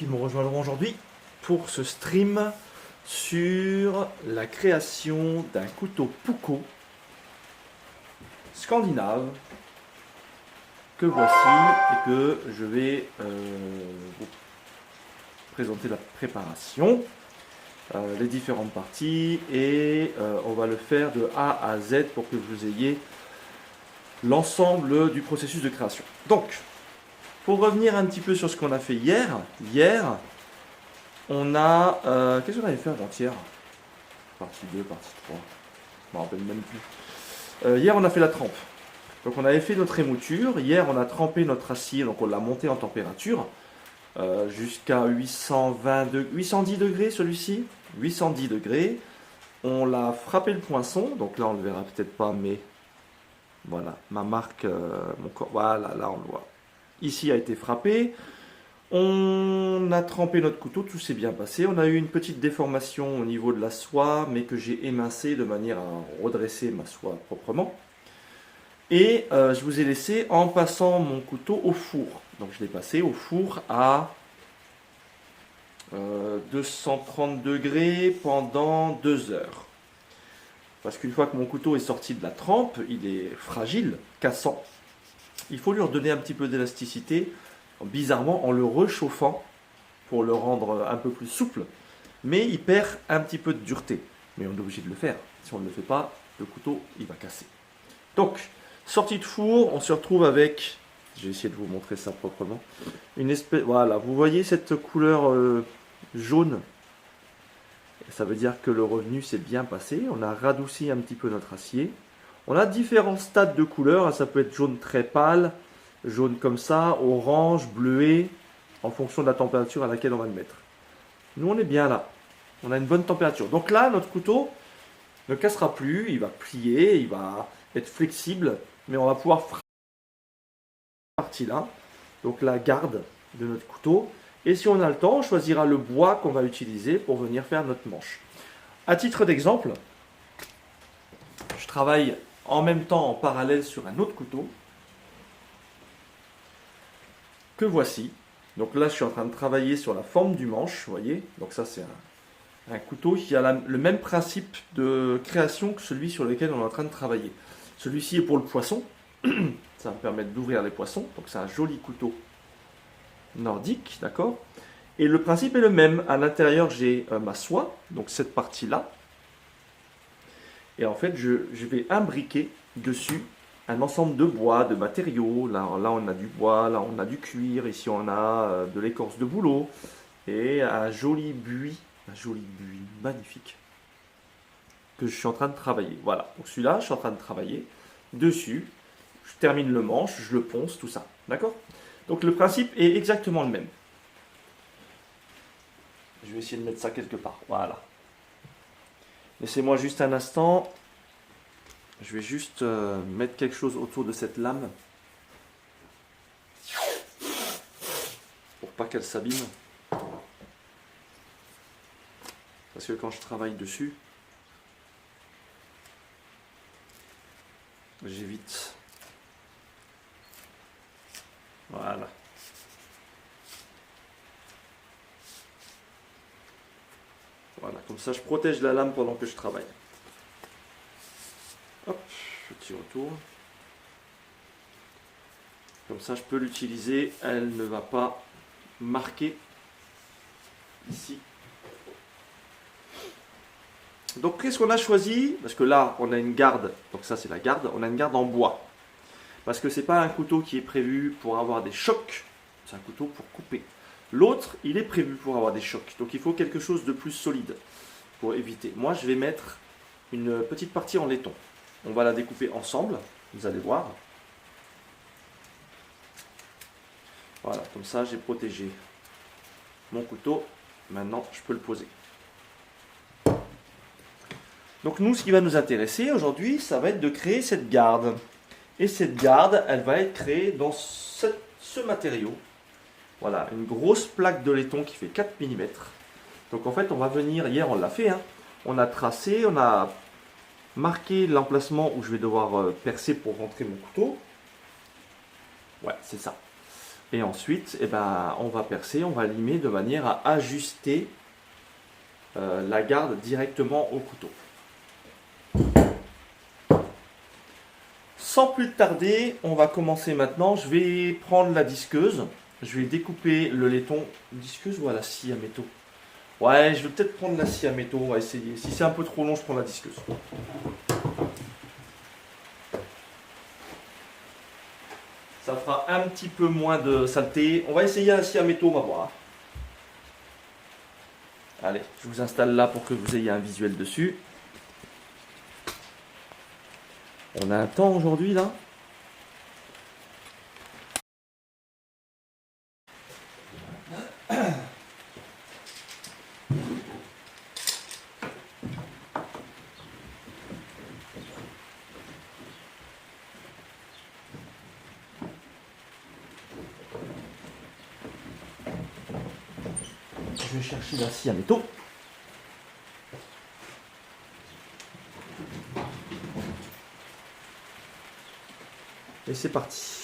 qui me rejoindront aujourd'hui pour ce stream sur la création d'un couteau Puukko scandinave que voici et que je vais vous présenter la préparation, les différentes parties et on va le faire de A à Z pour que vous ayez l'ensemble du processus de création. Donc, pour revenir un petit peu sur ce qu'on a fait hier, on a... qu'est-ce qu'on avait fait avant-hier? Partie 2, partie 3, je ne me rappelle même plus. Hier, on a fait la trempe. Donc, on avait fait notre émouture. Hier, on a trempé notre acier, donc on l'a monté en température jusqu'à 810 degrés celui-ci, 810 degrés. On l'a frappé le poinçon, donc là, on ne le verra peut-être pas, mais voilà, ma marque, mon corps, voilà, là, on le voit. Ici a été frappé. On a trempé notre couteau, tout s'est bien passé. On a eu une petite déformation au niveau de la soie, mais que j'ai émincé de manière à redresser ma soie proprement. Et je vous ai laissé en passant mon couteau au four. Donc je l'ai passé au four à 230 degrés pendant 2 heures. Parce qu'une fois que mon couteau est sorti de la trempe, il est fragile, cassant. Il faut lui redonner un petit peu d'élasticité, bizarrement en le réchauffant pour le rendre un peu plus souple. Mais il perd un petit peu de dureté. Mais on est obligé de le faire. Si on ne le fait pas, le couteau, il va casser. Donc, sortie de four, on se retrouve avec... Je vais essayer de vous montrer ça proprement. Une espèce... Voilà, vous voyez cette couleur jaune? Ça veut dire que le revenu s'est bien passé. On a radouci un petit peu notre acier. On a différents stades de couleurs. Ça peut être jaune très pâle, jaune comme ça, orange, bleuet, en fonction de la température à laquelle on va le mettre. Nous, on est bien là. On a une bonne température. Donc là, notre couteau ne cassera plus. Il va plier, il va être flexible. Mais on va pouvoir frapper cette partie-là. Donc la garde de notre couteau. Et si on a le temps, on choisira le bois qu'on va utiliser pour venir faire notre manche. À titre d'exemple, je travaille en même temps en parallèle sur un autre couteau que voici. Donc là, je suis en train de travailler sur la forme du manche, vous voyez. Donc ça, c'est un couteau qui a le même principe de création que celui sur lequel on est en train de travailler. Celui-ci est pour le poisson. Ça va me permettre d'ouvrir les poissons. Donc c'est un joli couteau nordique, d'accord. Et le principe est le même. À l'intérieur, j'ai ma soie, donc cette partie-là. Et en fait, je vais imbriquer dessus un ensemble de bois, de matériaux. Là, on a du bois, là, on a du cuir. Ici, on a de l'écorce de bouleau. Et un joli buis magnifique que je suis en train de travailler. Voilà, donc celui-là, je suis en train de travailler dessus. Je termine le manche, je le ponce, tout ça. D'accord? Donc le principe est exactement le même. Je vais essayer de mettre ça quelque part. Voilà. Laissez-moi juste un instant. Je vais juste mettre quelque chose autour de cette lame. Pour pas qu'elle s'abîme. Parce que quand je travaille dessus, j'évite. Voilà. Voilà, comme ça je protège la lame pendant que je travaille. Hop, petit retour. Comme ça je peux l'utiliser, elle ne va pas marquer ici. Donc qu'est-ce qu'on a choisi? Parce que là on a une garde, donc ça c'est la garde, on a une garde en bois. Parce que c'est pas un couteau qui est prévu pour avoir des chocs, c'est un couteau pour couper. L'autre, il est prévu pour avoir des chocs. Donc il faut quelque chose de plus solide pour éviter. Moi, je vais mettre une petite partie en laiton. On va la découper ensemble, vous allez voir. Voilà, comme ça, j'ai protégé mon couteau. Maintenant, je peux le poser. Donc nous, ce qui va nous intéresser aujourd'hui, ça va être de créer cette garde. Et cette garde, elle va être créée dans ce matériau. Voilà, une grosse plaque de laiton qui fait 4 mm. Donc en fait, on va venir, hier on l'a fait, hein, on a tracé, on a marqué l'emplacement où je vais devoir percer pour rentrer mon couteau. Ouais, c'est ça. Et ensuite, eh ben, on va percer, on va limer de manière à ajuster la garde directement au couteau. Sans plus tarder, on va commencer maintenant. Je vais prendre la disqueuse. Je vais découper le laiton. Disqueuse ou à la scie à métaux? Ouais, je vais peut-être prendre la scie à métaux. On va essayer. Si c'est un peu trop long, je prends la disqueuse. Ça fera un petit peu moins de saleté. On va essayer la scie à métaux, on va voir. Allez, je vous installe là pour que vous ayez un visuel dessus. On a un temps aujourd'hui là. Je vais chercher la scie à métaux. Et c'est parti.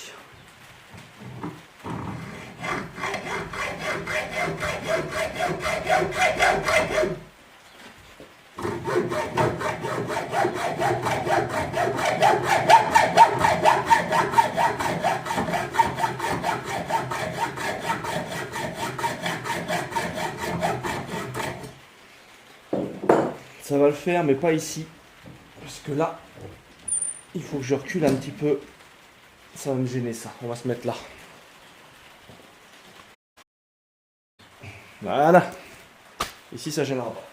Ça va le faire, mais pas ici. Parce que là, il faut que je recule un petit peu. Ça va me gêner ça. On va se mettre là. Voilà. Ici, ça gênera pas.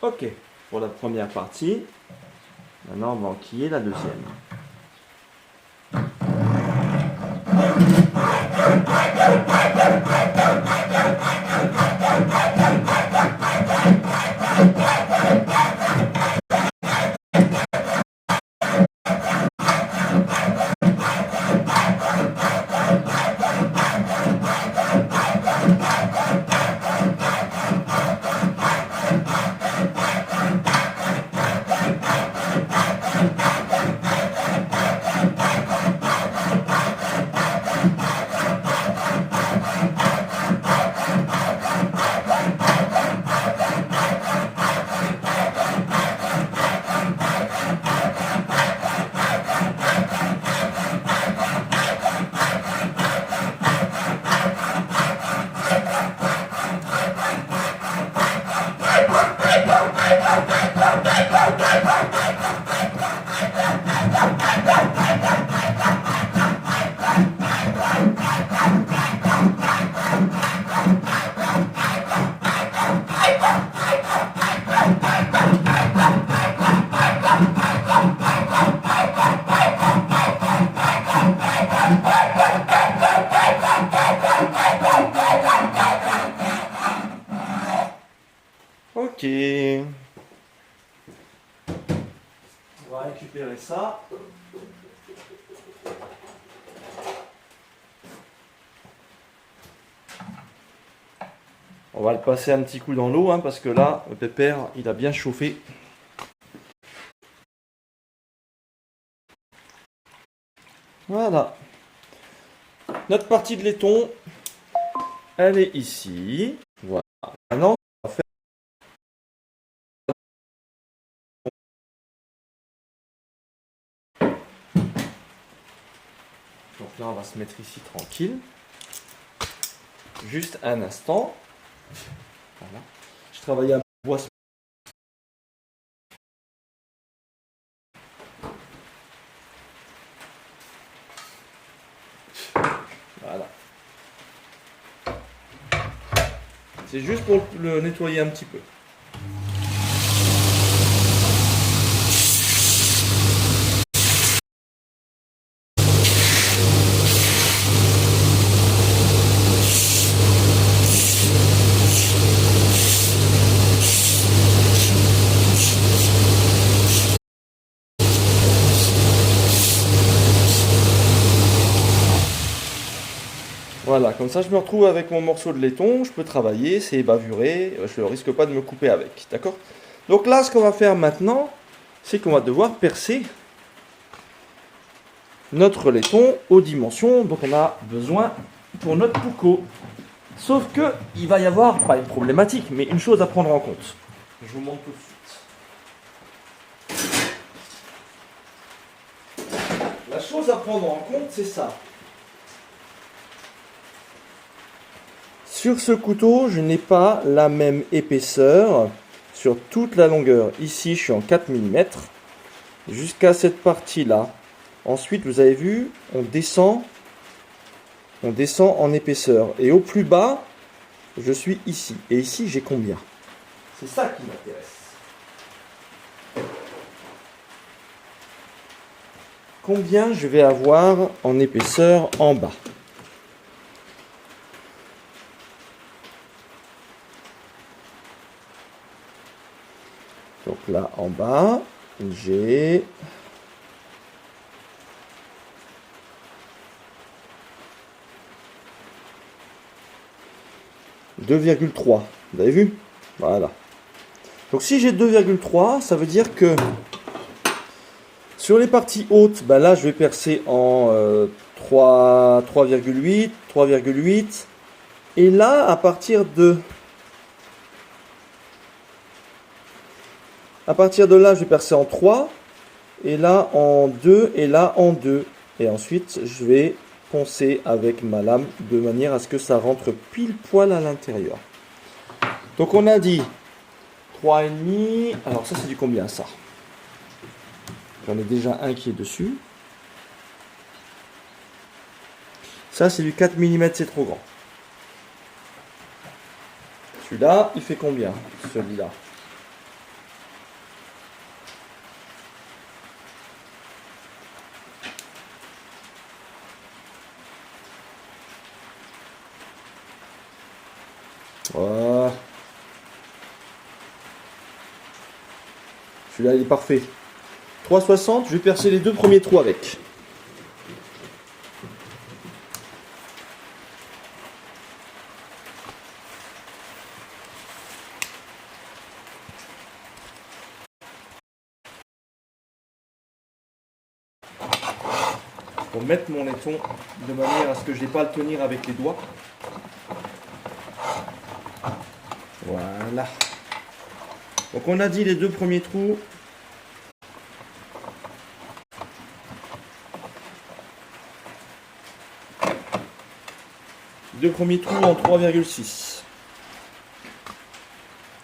Ok, pour la première partie. Maintenant, on va enquiller la deuxième. Ok. On va récupérer ça. On va le passer un petit coup dans l'eau, hein, parce que là, le pépère, il a bien chauffé. Voilà. Notre partie de laiton, elle est ici. Voilà. Maintenant, là, on va se mettre ici tranquille. Juste un instant. Voilà. Je travaille un bois. Voilà. C'est juste pour le nettoyer un petit peu. Voilà, comme ça je me retrouve avec mon morceau de laiton, je peux travailler, c'est bavuré, je ne risque pas de me couper avec, d'accord? Donc là, ce qu'on va faire maintenant, c'est qu'on va devoir percer notre laiton aux dimensions dont on a besoin pour notre pouco. Sauf que il va y avoir, pas une problématique, mais une chose à prendre en compte. Je vous montre tout de suite. La chose à prendre en compte, c'est ça. Sur ce couteau, je n'ai pas la même épaisseur sur toute la longueur. Ici, je suis en 4 mm jusqu'à cette partie-là. Ensuite, vous avez vu, on descend en épaisseur. Et au plus bas, je suis ici. Et ici, j'ai combien? C'est ça qui m'intéresse. Combien je vais avoir en épaisseur en bas? Donc là, en bas, j'ai 2,3. Vous avez vu? Voilà. Donc si j'ai 2,3, ça veut dire que sur les parties hautes, ben là je vais percer en 3,8, 3,8. Et là, à partir de là, je vais percer en 3. Et là en 2. Et là en 2. Et ensuite, je vais poncer avec ma lame de manière à ce que ça rentre pile poil à l'intérieur. Donc on a dit 3,5. Alors ça c'est du combien ça? J'en ai déjà un qui est dessus. Ça c'est du 4 mm, c'est trop grand. Celui-là, il fait combien? Celui-là. Voilà. Celui-là, il est parfait. 3,60, je vais percer les deux premiers trous avec. Pour mettre mon laiton de manière à ce que je n'ai pas à le tenir avec les doigts. Voilà. Donc on a dit les deux premiers trous. Deux premiers trous en 3,6.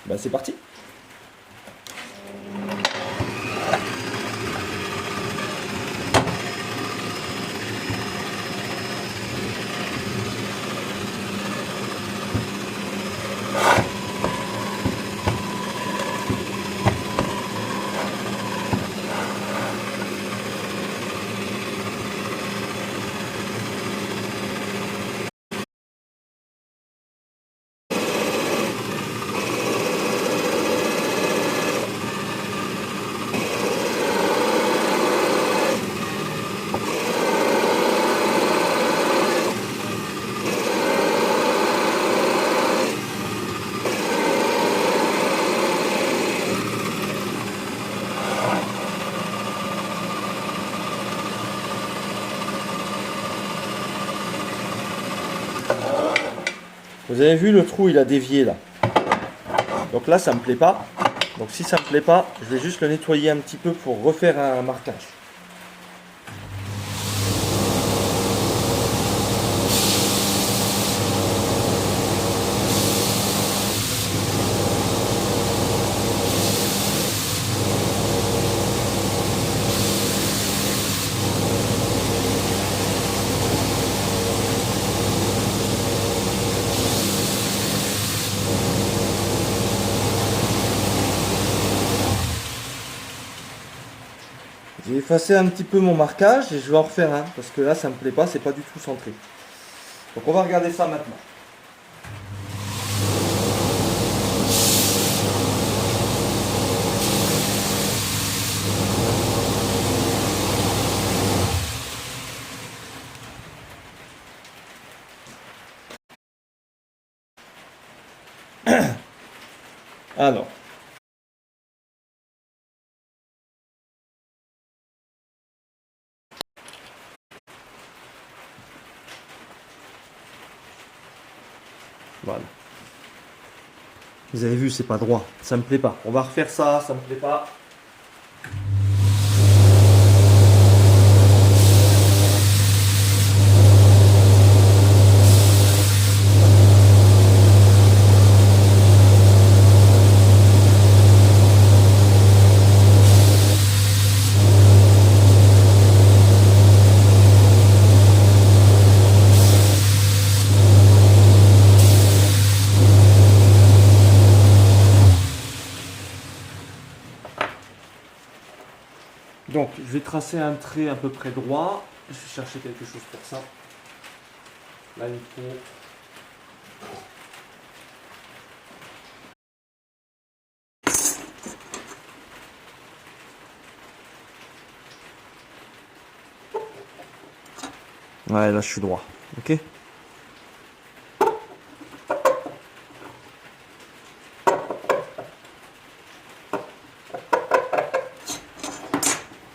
Ben c'est parti. Vous avez vu, le trou il a dévié là. Donc là ça me plaît pas. Donc si ça me plaît pas, je vais juste le nettoyer un petit peu pour refaire un marquage. J'ai effacé un petit peu mon marquage et je vais en refaire un parce que là ça me plaît pas, c'est pas du tout centré. Donc on va regarder ça maintenant. Alors, voilà. Vous avez vu, c'est pas droit. Ça me plaît pas. On va refaire ça, ça me plaît pas. Donc, je vais tracer un trait à peu près droit. Je vais chercher quelque chose pour ça. Là, il faut. Ouais, là, je suis droit. Ok.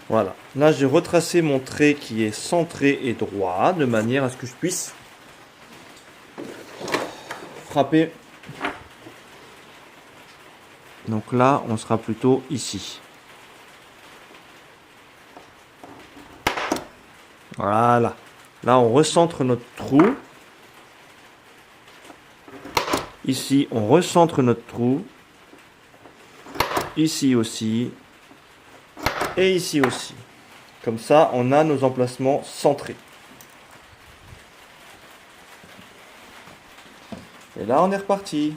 Voilà. Là, j'ai retracé mon trait qui est centré et droit, de manière à ce que je puisse frapper. Donc là, on sera plutôt ici. Voilà. Là, on recentre notre trou. Ici, on recentre notre trou. Ici aussi. Et ici aussi. Comme ça, on a nos emplacements centrés. Et là, on est reparti.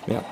Merde.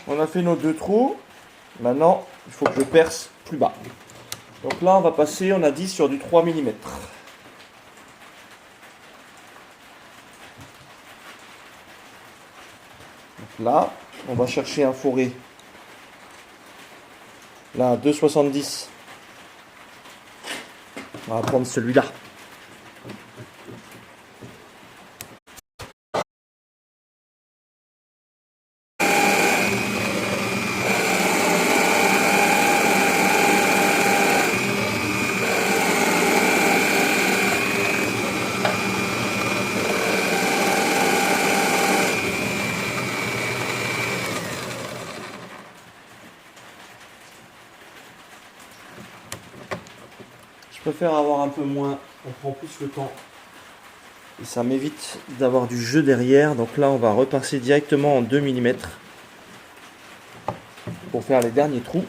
On a fait nos deux trous. Maintenant, il faut que je perce plus bas. Donc là, on va passer, on a dit, sur du 3 mm. Donc là, on va chercher un forêt. Là, 2,70. On va prendre celui-là. Je préfère avoir un peu moins, on prend plus le temps. Et ça m'évite d'avoir du jeu derrière. Donc là, on va repasser directement en 2 mm pour faire les derniers trous.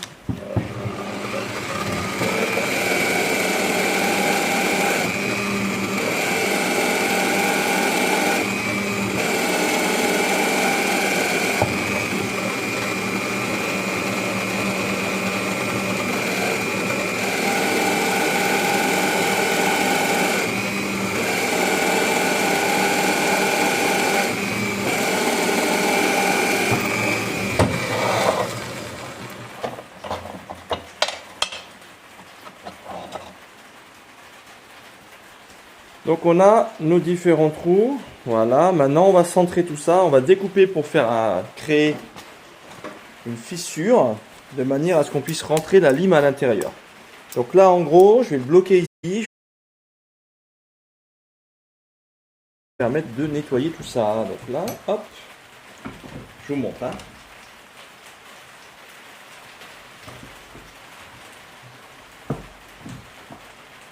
Donc on a nos différents trous. Voilà, maintenant on va centrer tout ça. On va découper pour créer une fissure de manière à ce qu'on puisse rentrer la lime à l'intérieur. Donc là en gros, je vais le bloquer ici. Je vais permettre de nettoyer tout ça. Donc là, hop, je vous montre. Hein.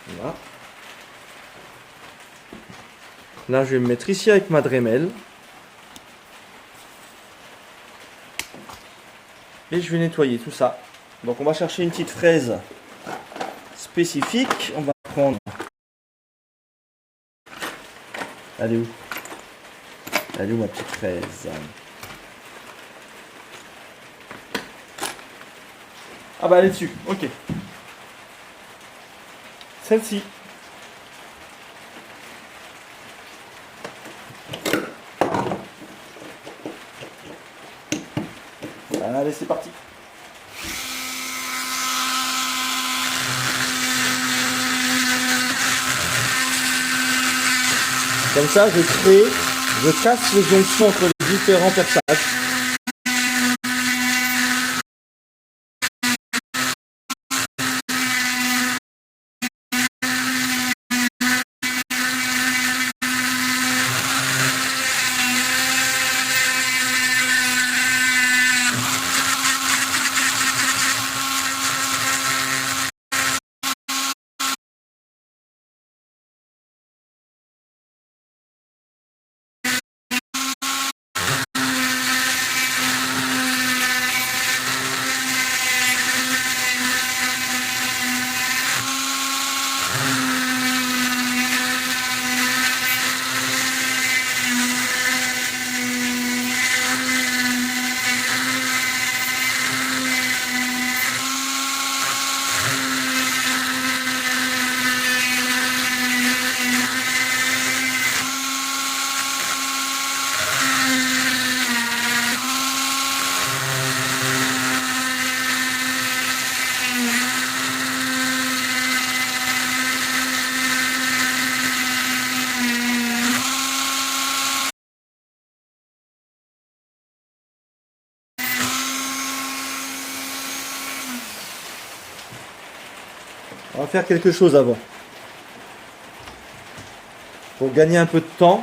Voilà. Là, je vais me mettre ici avec ma Dremel. Et je vais nettoyer tout ça. Donc on va chercher une petite fraise spécifique. On va prendre... Elle est où? Elle est où ma petite fraise? Ah bah elle est dessus, ok. Celle-ci. Allez, c'est parti. Comme ça, je casse les jonctions entre les différents perçages. On va faire quelque chose avant. Pour gagner un peu de temps.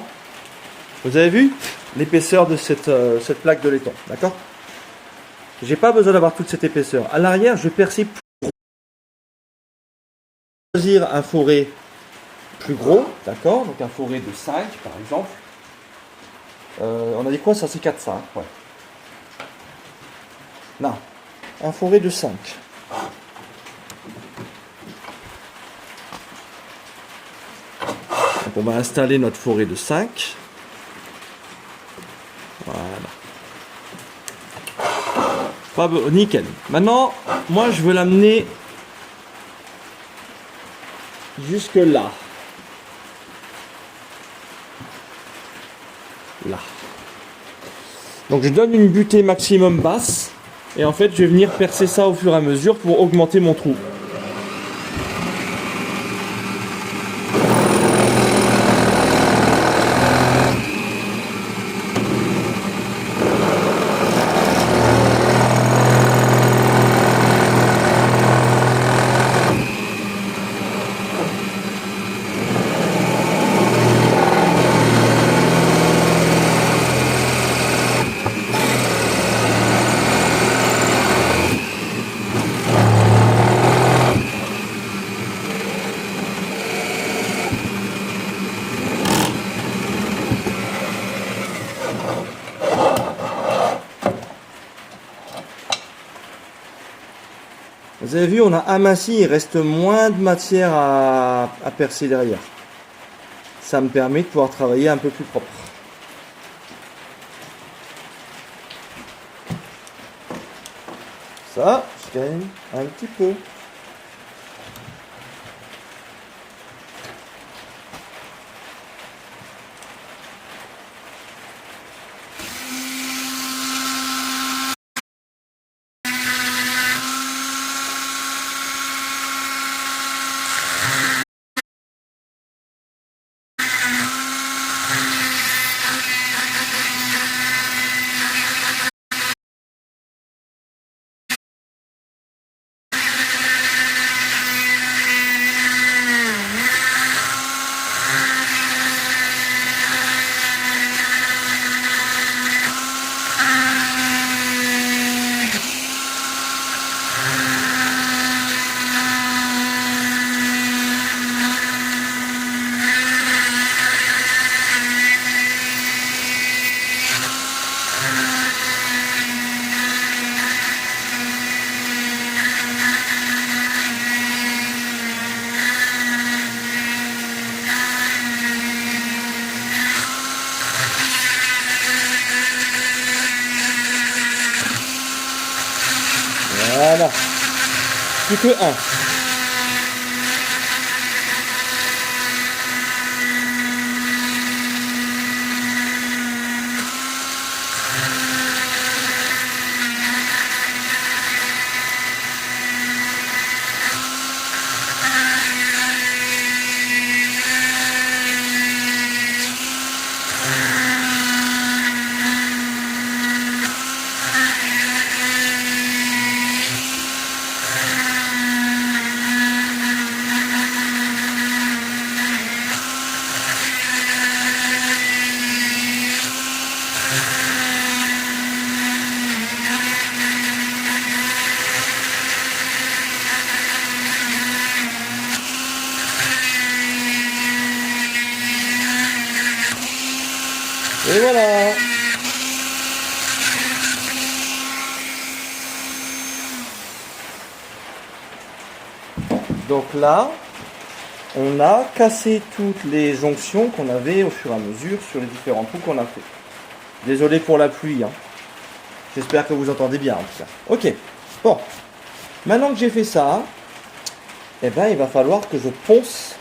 Vous avez vu l'épaisseur de cette plaque de laiton, d'accord? J'ai pas besoin d'avoir toute cette épaisseur. À l'arrière, je vais percer pour choisir un forêt plus gros, d'accord? Donc un forêt de 5 par exemple. On a dit quoi ça? C'est 400, ouais. Non, un forêt de 5. Donc on va installer notre forêt de 5. Voilà. Nickel. Maintenant, moi je veux l'amener jusque là. Là. Donc je donne une butée maximum basse. Et en fait, je vais venir percer ça au fur et à mesure pour augmenter mon trou. Vous avez vu, on a aminci, il reste moins de matière à percer derrière. Ça me permet de pouvoir travailler un peu plus propre. Ça, je gagne un petit peu. Plus que un. Et voilà. Donc là, on a cassé toutes les jonctions qu'on avait au fur et à mesure sur les différents trous qu'on a fait. Désolé pour la pluie, hein. J'espère que vous entendez bien en tout cas. Ok, bon. Maintenant que j'ai fait ça, eh ben, il va falloir que je ponce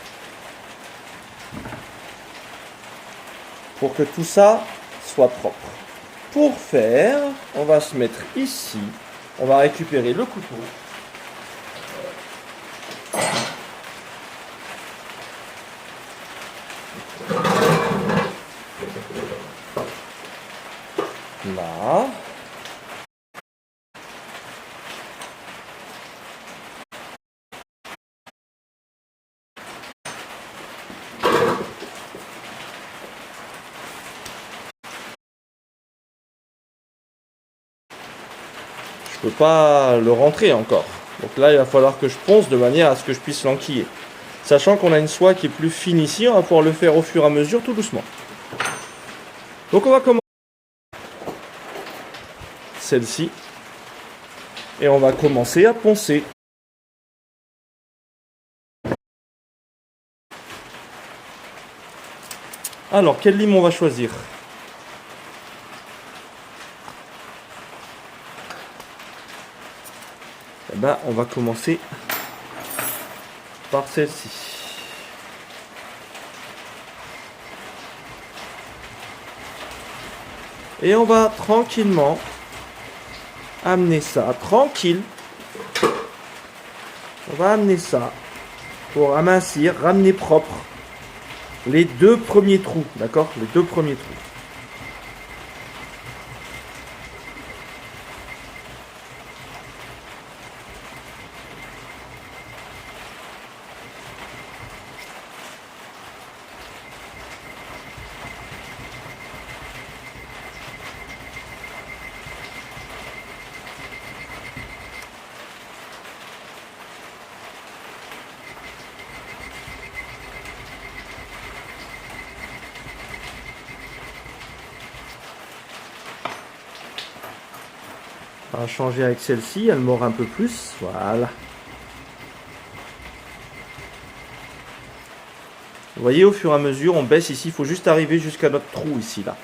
pour que tout ça soit propre. Pour faire, on va se mettre ici. On va récupérer le couteau. Là. Je peux pas le rentrer encore. Donc là, il va falloir que je ponce de manière à ce que je puisse l'enquiller. Sachant qu'on a une soie qui est plus fine ici, on va pouvoir le faire au fur et à mesure, tout doucement. Donc on va commencer celle-ci. Et on va commencer à poncer. Alors, quelle lime on va choisir ? Eh ben, on va commencer par celle-ci. Et on va tranquillement amener ça, tranquille. On va amener ça pour amincir, ramener propre les deux premiers trous, d'accord ? Les deux premiers trous. On va changer avec celle-ci, elle mord un peu plus, voilà. Vous voyez, au fur et à mesure, on baisse ici, il faut juste arriver jusqu'à notre trou ici, là.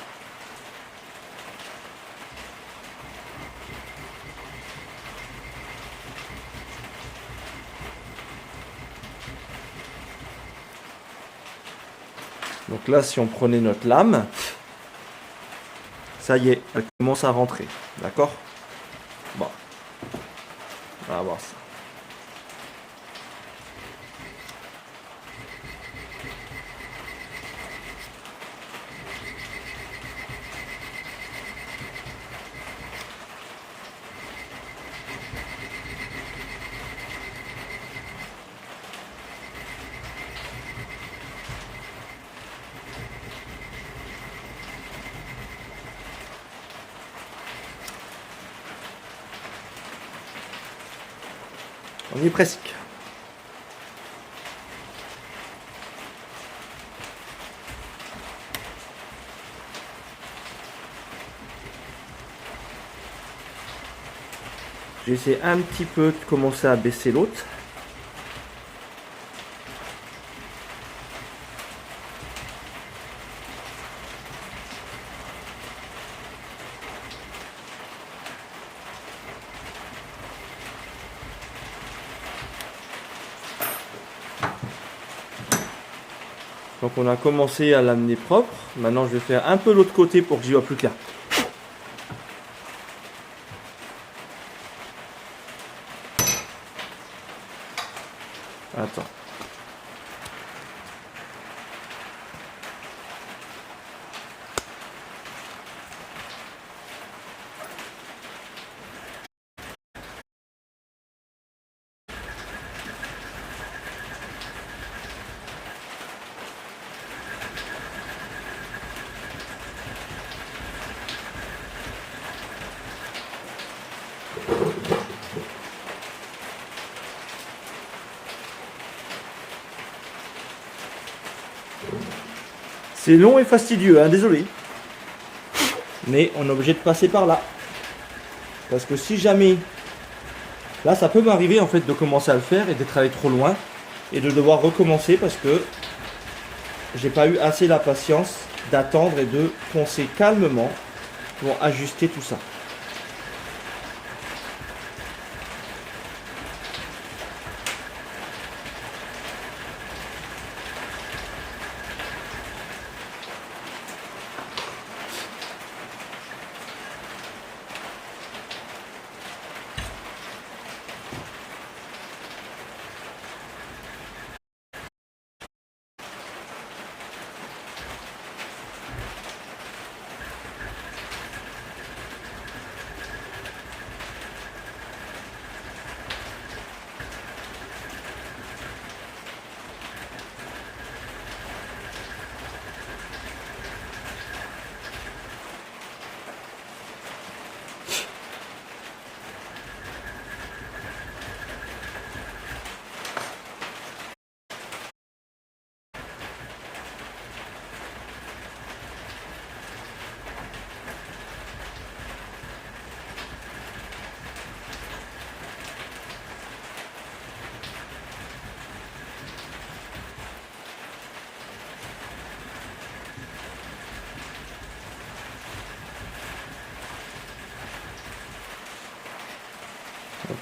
Donc là, si on prenait notre lame, ça y est, elle commence à rentrer, d'accord ? Bon, on va voir ça. On y est presque. J'essaie un petit peu de commencer à baisser l'autre. Donc on a commencé à l'amener propre. Maintenant je vais faire un peu l'autre côté pour que j'y vois plus clair. Attends. C'est long et fastidieux, hein, désolé. Mais on est obligé de passer par là. Parce que si jamais... Là, ça peut m'arriver en fait de commencer à le faire et d'être allé trop loin. Et de devoir recommencer parce que j'ai pas eu assez la patience d'attendre et de poncer calmement pour ajuster tout ça.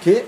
Ok.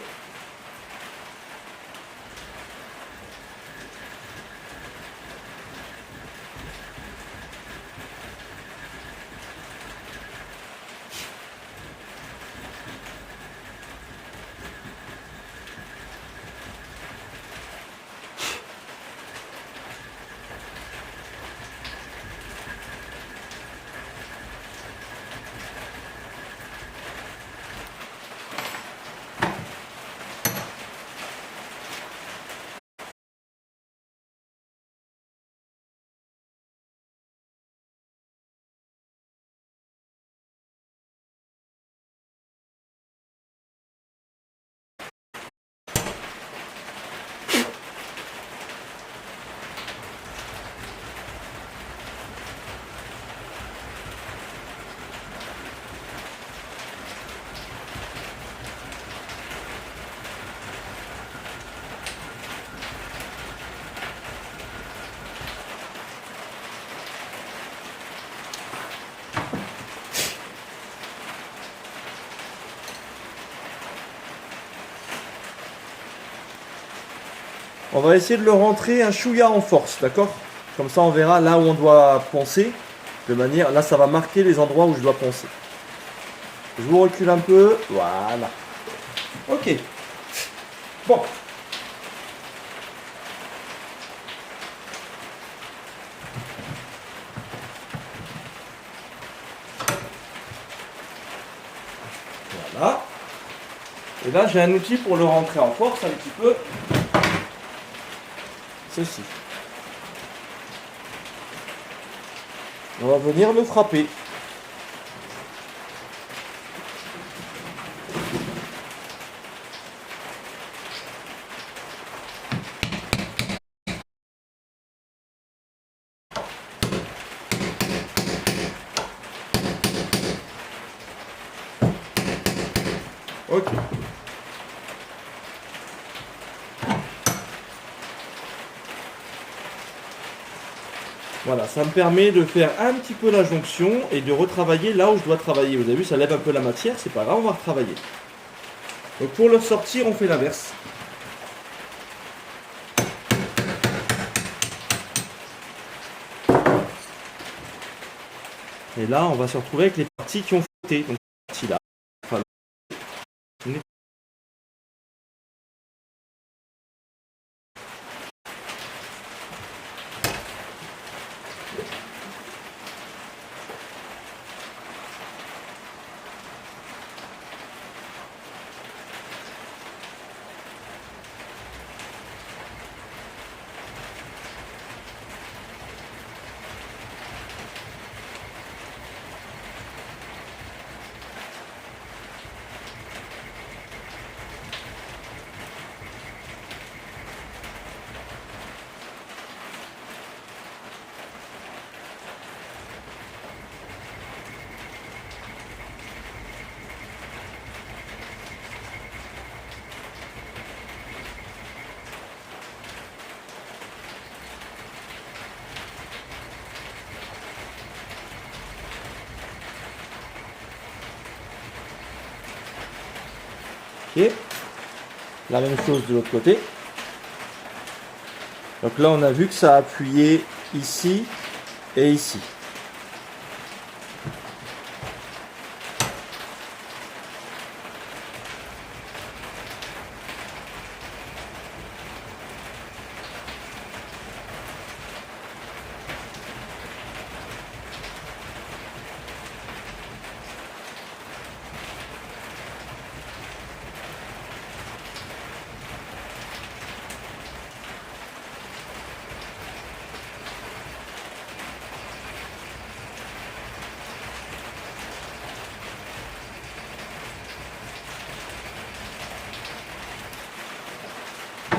On va essayer de le rentrer un chouïa en force, d'accord? Comme ça on verra là où on doit poncer. De manière, là ça va marquer les endroits où je dois poncer. Je vous recule un peu, voilà. Ok. Bon. Voilà. Et là j'ai un outil pour le rentrer en force un petit peu. Ceci. On va venir le frapper. Ok. Voilà, ça me permet de faire un petit peu la jonction et de retravailler là où je dois travailler. Vous avez vu, ça lève un peu la matière, c'est pas grave, on va retravailler. Donc pour le sortir, on fait l'inverse. Et là, on va se retrouver avec les parties qui ont frotté. Donc, cette partie-là, ok. La même chose de l'autre côté. Donc là, on a vu que ça a appuyé ici et ici.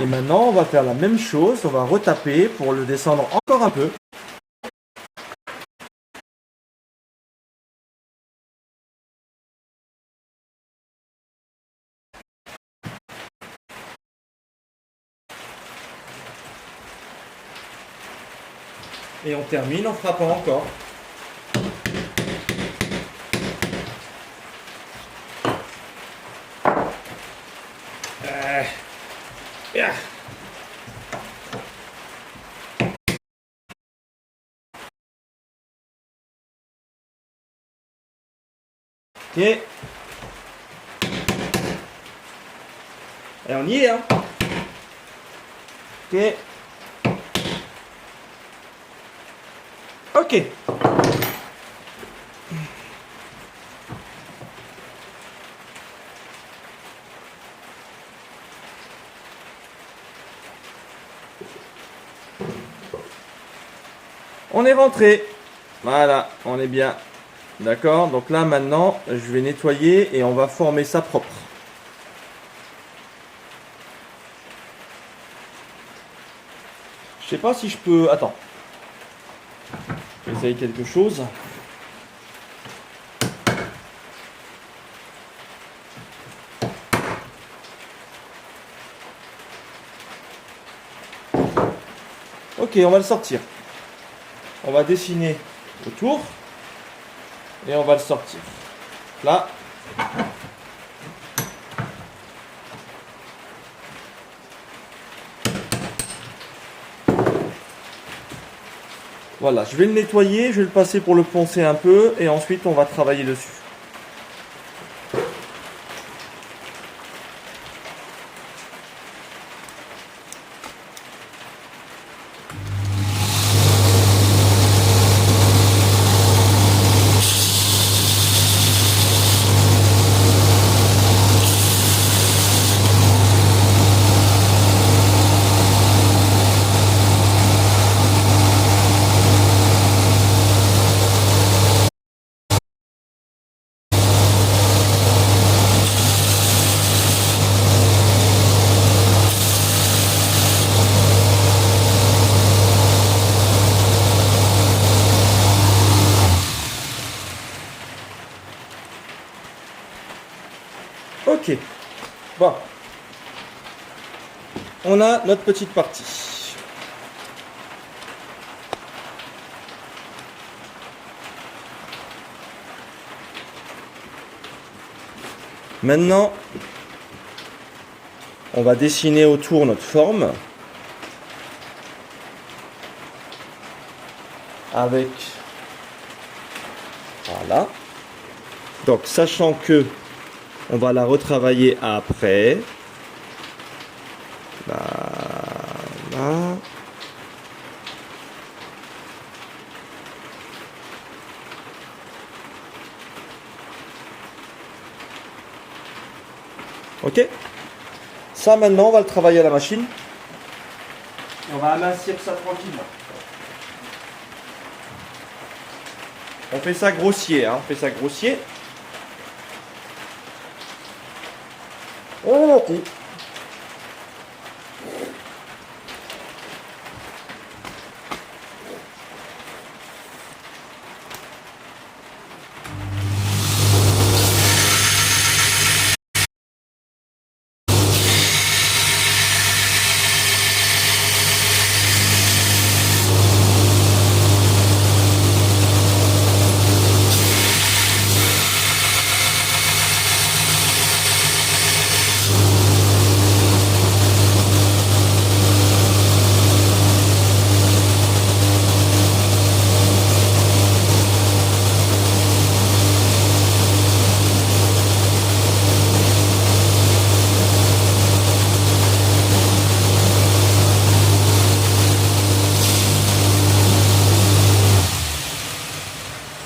Et maintenant, on va faire la même chose, on va retaper pour le descendre encore un peu. Et on termine en frappant encore. Yeah. Ok. Et on y est, hein. Ok. Ok. On est rentré. Voilà, on est bien. D'accord, donc là maintenant, je vais nettoyer et on va former ça propre. Je sais pas si je peux... Attends. Je vais essayer quelque chose. Ok, on va le sortir. On va dessiner autour. Et on va le sortir. Là. Voilà, je vais le nettoyer, je vais le passer pour le poncer un peu et ensuite on va travailler dessus. Ok, bon, on a notre petite partie. Maintenant, on va dessiner autour notre forme avec Voilà. Donc, sachant que on va la retravailler après. Voilà. Ok. Ça, maintenant, on va le travailler à la machine. On va amincir ça tranquillement. On fait ça grossier, hein. On fait ça grossier. Oh, ok.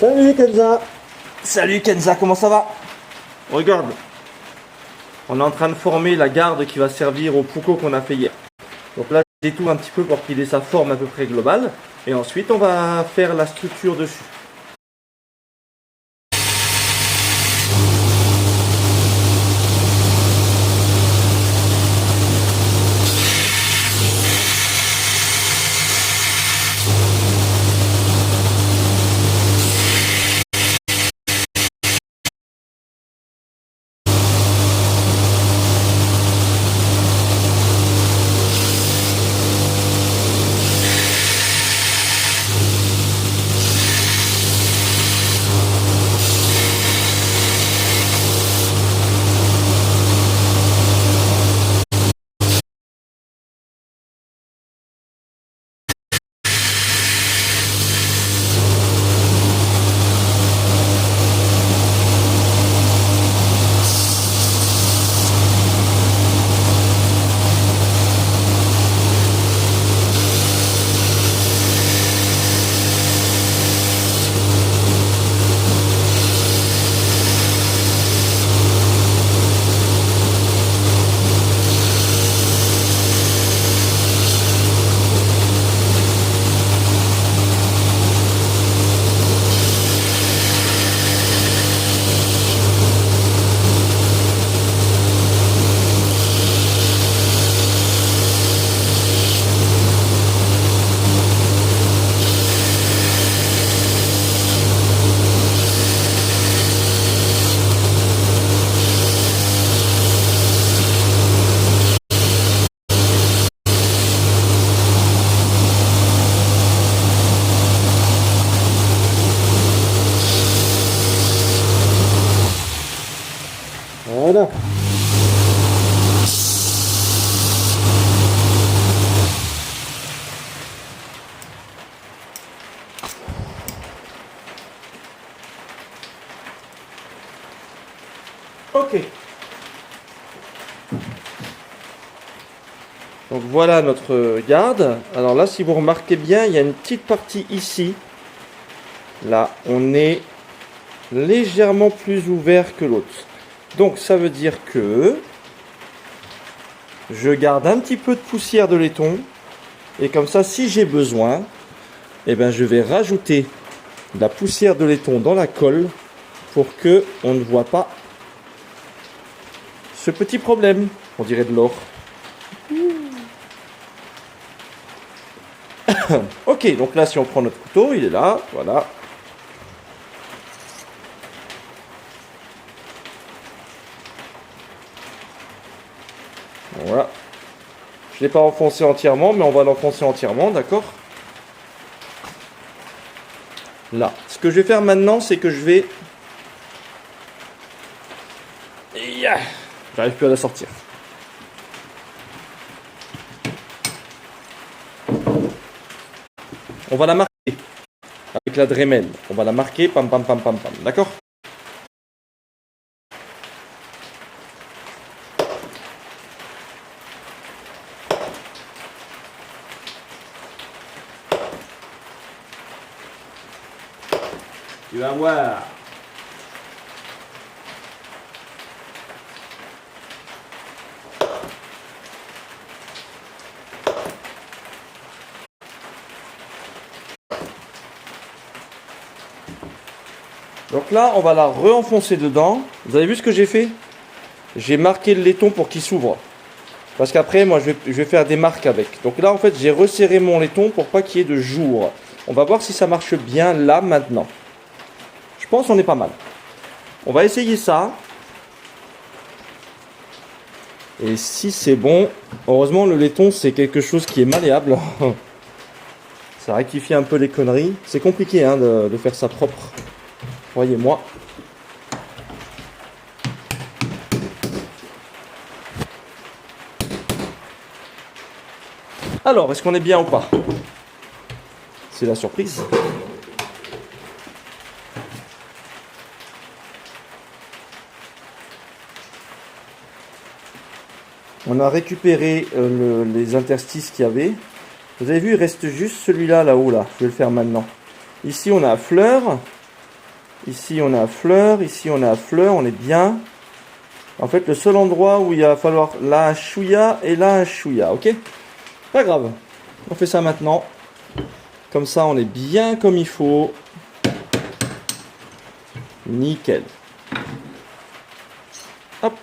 Salut Kenza. Salut Kenza, comment ça va? Regarde, on est en train de former la garde qui va servir au Puko qu'on a fait hier. Donc là, je détourne un petit peu pour qu'il ait sa forme à peu près globale. Et ensuite, on va faire la structure dessus. Voilà. Ok. Donc voilà notre garde. Alors là, si vous remarquez bien, il y a une petite partie ici. Là, on est légèrement plus ouvert que l'autre. Donc ça veut dire que je garde un petit peu de poussière de laiton. Et comme ça, si j'ai besoin, eh ben, je vais rajouter de la poussière de laiton dans la colle pour que on ne voit pas ce petit problème. On dirait de l'or. Ok, donc là, si on prend notre couteau, il est là, voilà. Voilà. Je ne l'ai pas enfoncé entièrement, mais on va l'enfoncer entièrement, d'accord? Là. Ce que je vais faire maintenant, c'est que je vais... J'arrive plus à la sortir. On va la marquer avec la Dremel. On va la marquer, pam pam pam pam pam, d'accord? Tu vas voir. Donc là, on va la re-enfoncer dedans. Vous avez vu ce que j'ai fait? J'ai marqué le laiton pour qu'il s'ouvre. Parce qu'après, moi, je vais faire des marques avec. Donc là, en fait, j'ai resserré mon laiton pour pas qu'il y ait de jour. On va voir si ça marche bien là, maintenant. Je pense qu'on est pas mal. On va essayer ça. Et si c'est bon, heureusement, le laiton, c'est quelque chose qui est malléable. Ça rectifie un peu les conneries. C'est compliqué hein, de faire ça propre. Croyez-moi. Alors, est-ce qu'on est bien ou pas? C'est la surprise. On a récupéré les interstices qu'il y avait. Vous avez vu, il reste juste celui-là, là-haut, là. Je vais le faire maintenant. Ici, on a fleur. Ici, on a fleur. Ici, on a fleur. On est bien. En fait, le seul endroit où il va falloir là un chouïa et là un chouïa, ok? Pas grave. On fait ça maintenant. Comme ça, on est bien comme il faut. Nickel. Hop.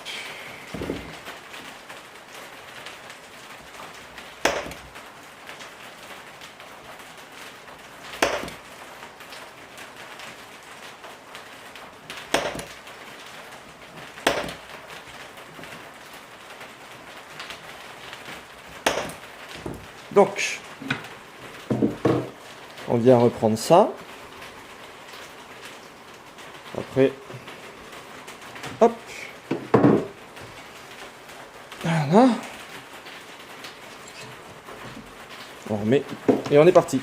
Donc, on vient reprendre ça. Après, hop. Voilà. On remet et on est parti.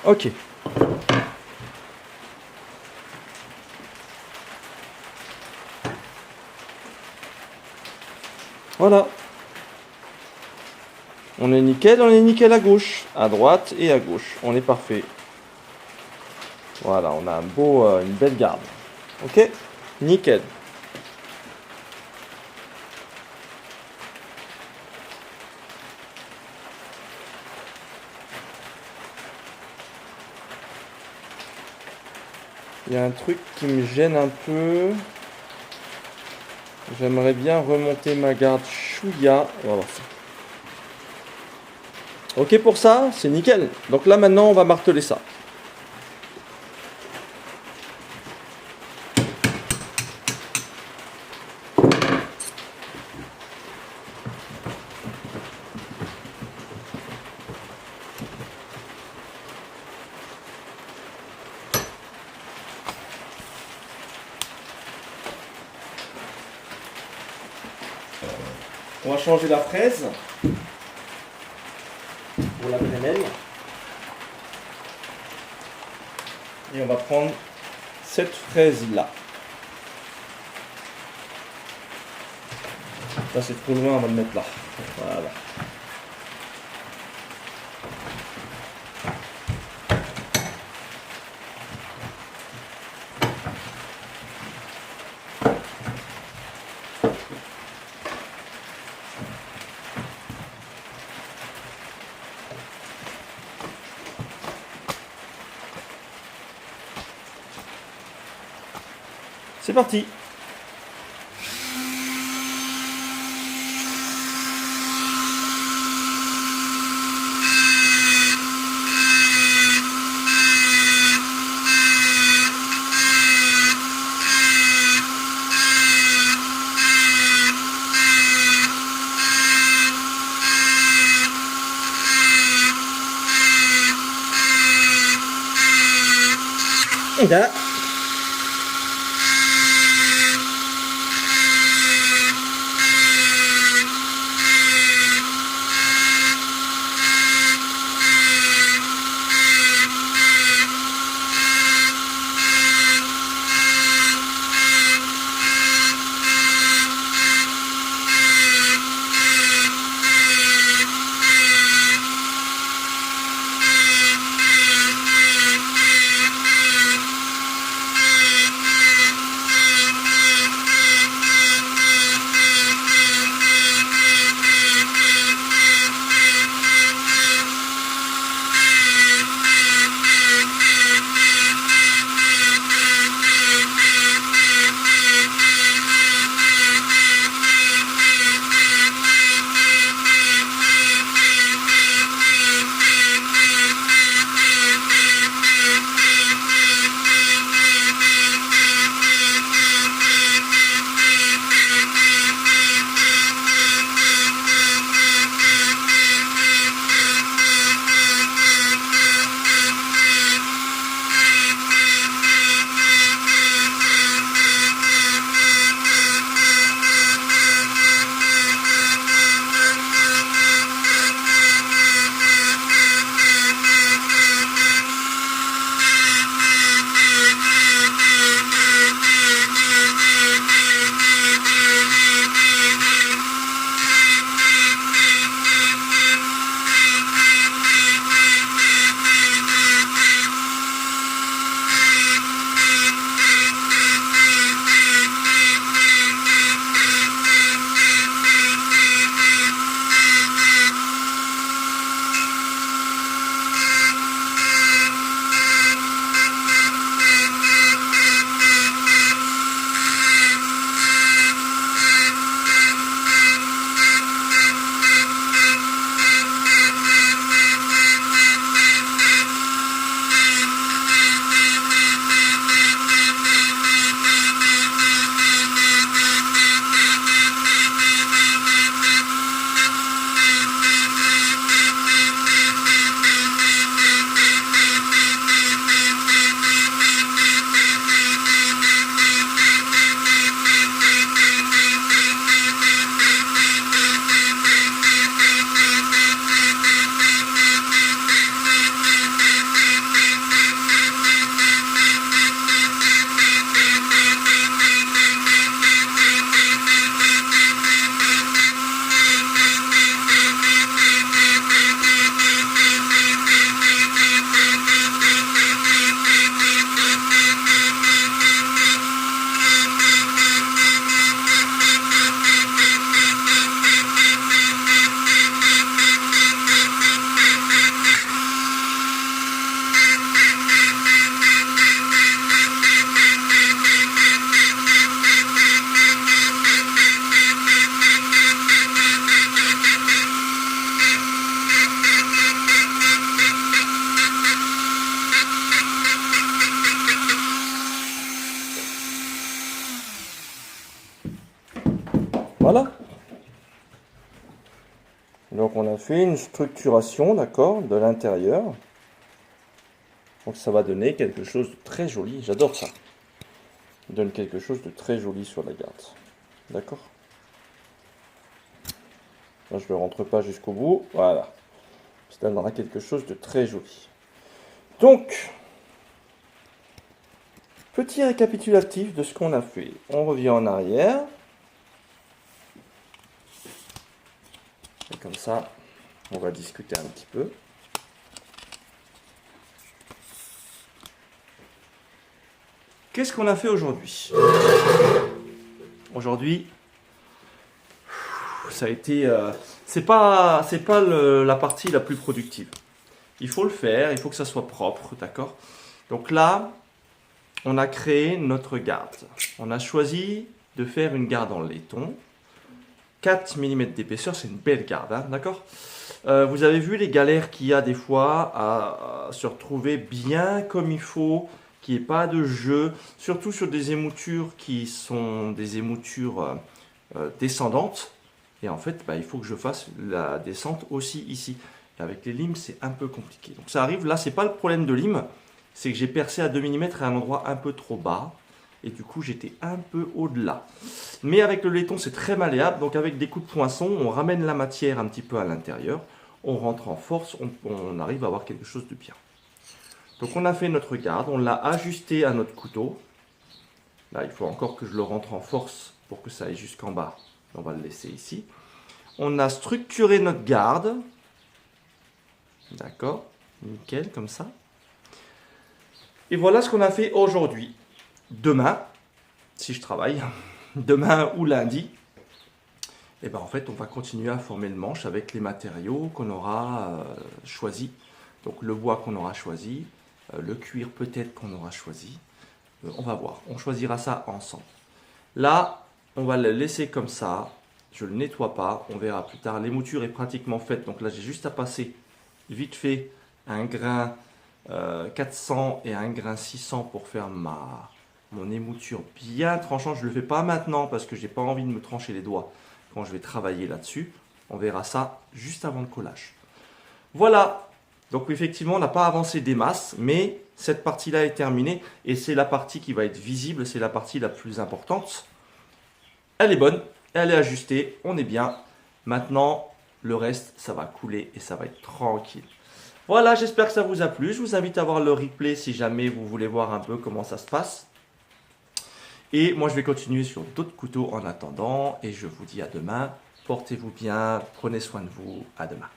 Ok. Voilà. On est nickel à gauche, à droite et à gauche. On est parfait. Voilà, on a une belle garde. Ok, nickel. Il y a un truc qui me gêne un peu. J'aimerais bien remonter ma garde chouïa. On va voir ça. Ok pour ça, c'est nickel. Donc là maintenant on va marteler ça. On va changer la fraise pour la Dremel. Et on va prendre cette fraise-là. Là c'est trop loin, on va le mettre là. Voilà. C'est parti. Et là. Voilà. Donc on a fait une structuration, d'accord, de l'intérieur. Donc ça va donner quelque chose de très joli. J'adore ça. Ça donne quelque chose de très joli sur la garde. D'accord. Là, je ne le rentre pas jusqu'au bout. Voilà. Ça donnera quelque chose de très joli. Donc, petit récapitulatif de ce qu'on a fait. On revient en arrière. Et comme ça, on va discuter un petit peu. Qu'est-ce qu'on a fait aujourd'hui? Aujourd'hui, ça a été, c'est pas la partie la plus productive. Il faut le faire, il faut que ça soit propre, d'accord? Donc là, on a créé notre garde. On a choisi de faire une garde en laiton. 4 mm d'épaisseur, c'est une belle garde, hein, d'accord? Vous avez vu les galères qu'il y a des fois à se retrouver bien comme il faut, qu'il n'y ait pas de jeu, surtout sur des émoutures qui sont des émoutures descendantes. Et en fait, il faut que je fasse la descente aussi ici. Et avec les limes, c'est un peu compliqué. Donc ça arrive, là, c'est pas le problème de lime, c'est que j'ai percé à 2 mm à un endroit un peu trop bas. Et du coup, j'étais un peu au-delà. Mais avec le laiton, c'est très malléable. Donc avec des coups de poinçon, on ramène la matière un petit peu à l'intérieur. On rentre en force, on arrive à avoir quelque chose de bien. Donc on a fait notre garde, on l'a ajusté à notre couteau. Là, il faut encore que je le rentre en force pour que ça aille jusqu'en bas. On va le laisser ici. On a structuré notre garde. D'accord, nickel, comme ça. Et voilà ce qu'on a fait aujourd'hui. Demain, si je travaille, demain ou lundi, et en fait, on va continuer à former le manche avec les matériaux qu'on aura choisis. Donc le bois qu'on aura choisi, le cuir peut-être qu'on aura choisi. On va voir, on choisira ça ensemble. Là, on va le laisser comme ça. Je ne le nettoie pas, on verra plus tard. L'émouture est pratiquement faite, donc là j'ai juste à passer vite fait un grain 400 et un grain 600 pour faire mon émouture bien tranchante. Je ne le fais pas maintenant parce que je n'ai pas envie de me trancher les doigts quand je vais travailler là-dessus. On verra ça juste avant le collage. Voilà, donc effectivement on n'a pas avancé des masses, mais cette partie-là est terminée et c'est la partie qui va être visible, c'est la partie la plus importante. Elle est bonne, elle est ajustée, on est bien. Maintenant, le reste, ça va couler et ça va être tranquille. Voilà, j'espère que ça vous a plu. Je vous invite à voir le replay si jamais vous voulez voir un peu comment ça se passe. Et moi, je vais continuer sur d'autres couteaux en attendant. Et je vous dis à demain. Portez-vous bien, prenez soin de vous. À demain.